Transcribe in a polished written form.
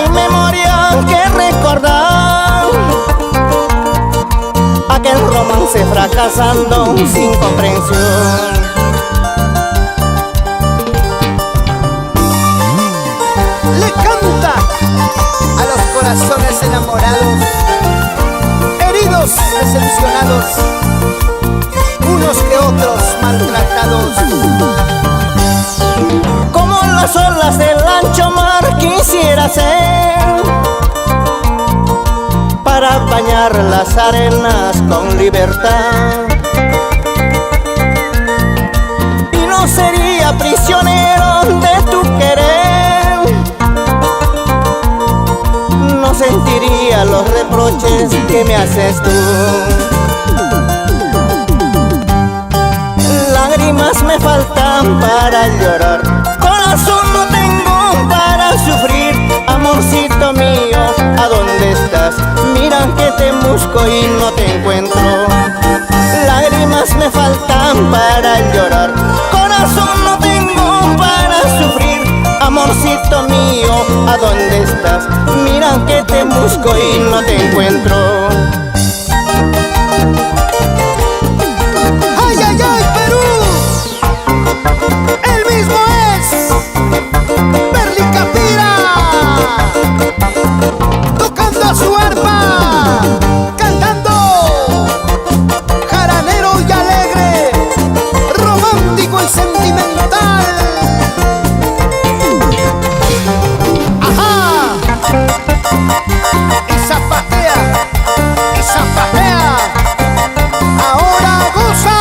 hay memoria que recordar, aquel romance fracasando sin comprensión. Le canta a los corazones enamorados, heridos, decepcionados, unos que otros maltratados. Como las olas del ancho mar quisiera ser, para bañar las arenas con libertad, y no sería prisionero de tu querer, no sentiría los reproches que me haces tú. Lágrimas me faltan para llorar, corazón no tengo para sufrir. Amorcito mío, ¿a dónde estás? Mira que te busco y no te encuentro. Lágrimas me faltan para llorar, corazón no tengo para sufrir. Amorcito mío, ¿a dónde estás? Mira que te busco y no te encuentro. ¡Ay, ay, ay, Perú! ¡El mismo es! ¡Berly Capira! Tocando su arpa, cantando, jaranero y alegre, romántico y sentimental. ¡Ajá! Y zapatea, ahora goza.